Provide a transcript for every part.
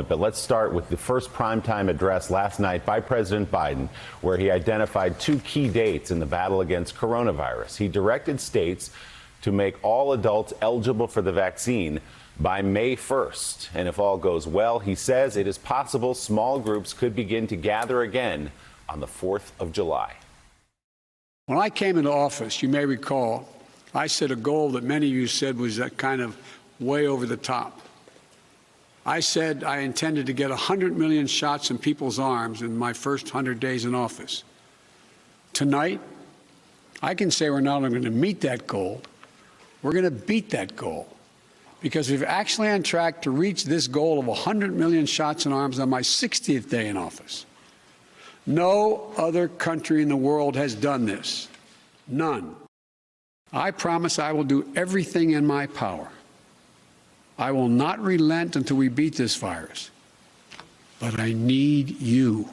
But let's start with the first primetime address last night by President Biden, where he identified two key dates in the battle against coronavirus. He directed states to make all adults eligible for the vaccine by May 1st. And if all goes well, he says it is possible small groups could begin to gather again on the 4th of July. When I came into office, you may recall, I set a goal that many of you said was that kind of way over the top. I said I intended to get 100 million shots in people's arms in my first 100 days in office. Tonight, I can say we're not only going to meet that goal, we're going to beat that goal, because we've actually on track to reach this goal of 100 million shots in arms on my 60th day in office. No other country in the world has done this. None. I promise I will do everything in my power. I will not relent until we beat this virus. But I need you,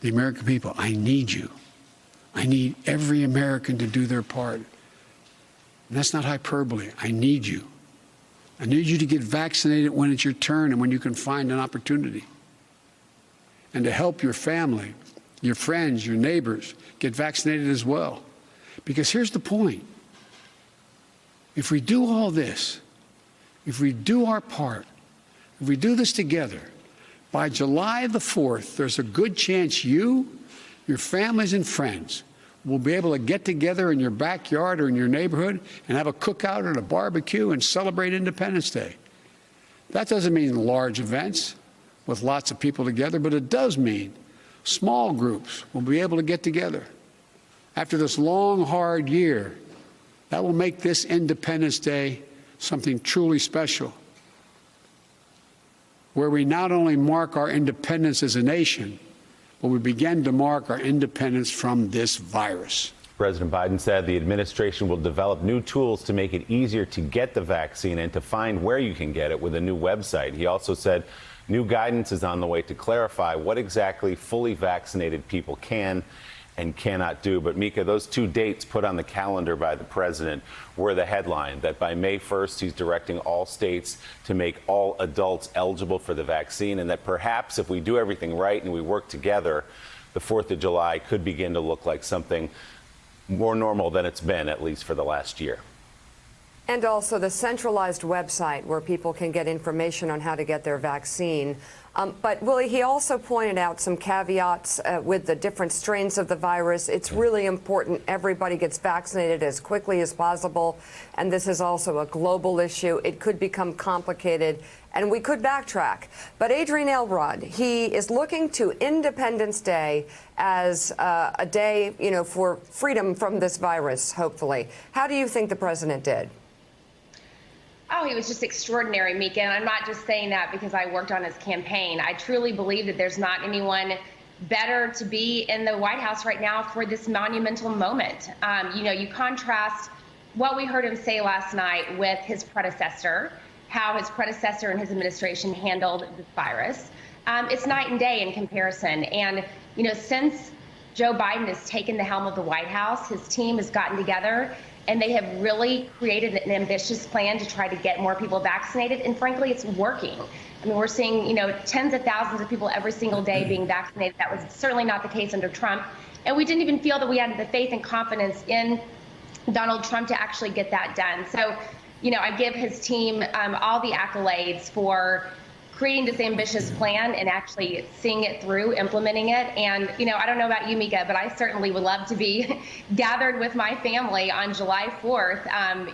the American people. I need you. I need every American to do their part. And that's not hyperbole. I need you. I need you to get vaccinated when it's your turn and when you can find an opportunity. And to help your family, your friends, your neighbors get vaccinated as well. Because here's the point. If we do all this, if we do our part, if we do this together, by July the 4th, there's a good chance you, your families and friends will be able to get together in your backyard or in your neighborhood and have a cookout and a barbecue and celebrate Independence Day. That doesn't mean large events with lots of people together, but it does mean small groups will be able to get together. After this long, hard year, that will make this Independence Day something truly special, where we not only mark our independence as a nation, but we begin to mark our independence from this virus. President Biden said the administration will develop new tools to make it easier to get the vaccine and to find where you can get it with a new website. He also said new guidance is on the way to clarify what exactly fully vaccinated people can and cannot do. But Mika, those two dates put on the calendar by the president were the headline, that by May 1st, he's directing all states to make all adults eligible for the vaccine, and that perhaps if we do everything right and we work together, the 4th of July could begin to look like something more normal than it's been, at least for the last year. And also the centralized website where people can get information on how to get their vaccine. But Willie, he also pointed out some caveats with the different strains of the virus. It's really important everybody gets vaccinated as quickly as possible. And this is also a global issue. It could become complicated and we could backtrack. But Adrian Elrod, he is looking to Independence Day as a day, for freedom from this virus, hopefully. How do you think the president did? Oh, he was just extraordinary, Mika. And I'm not just saying that because I worked on his campaign. I truly believe that there's not anyone better to be in the White House right now for this monumental moment. You contrast what we heard him say last night with his predecessor, how his predecessor and his administration handled this virus. It's night and day in comparison. And, since Joe Biden has taken the helm of the White House, his team has gotten together and they have really created an ambitious plan to try to get more people vaccinated. And frankly, it's working. I mean, we're seeing, tens of thousands of people every single day being vaccinated. That was certainly not the case under Trump. And we didn't even feel that we had the faith and confidence in Donald Trump to actually get that done. So, I give his team all the accolades for creating this ambitious plan and actually seeing it through, implementing it. And, I don't know about you, Mika, but I certainly would love to be gathered with my family on July 4th,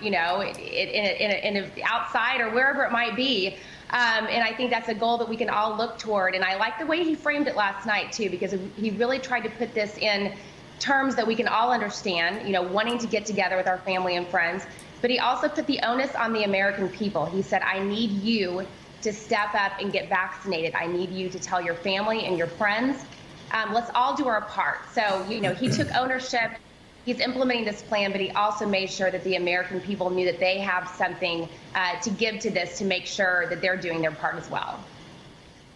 in outside or wherever it might be. And I think that's a goal that we can all look toward. And I like the way he framed it last night, too, because he really tried to put this in terms that we can all understand, wanting to get together with our family and friends. But he also put the onus on the American people. He said, I need you to step up and get vaccinated. I need you to tell your family and your friends. Let's all do our part. So, he took ownership. He's implementing this plan, but he also made sure that the American people knew that they have something to give to this to make sure that they're doing their part as well.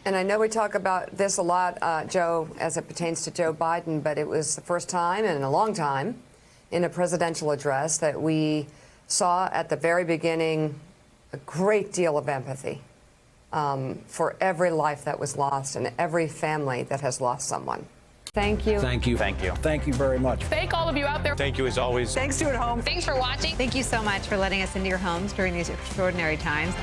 And I know we talk about this a lot, Joe, as it pertains to Joe Biden, but it was the first time in a long time in a presidential address that we saw at the very beginning a great deal of empathy. for every life that was lost and every family that has lost someone. Thank you. Thank you. Thank you. Thank you very much. Thank all of you out there. Thank you as always. Thanks to at home. Thanks for watching. Thank you so much for letting us into your homes during these extraordinary times.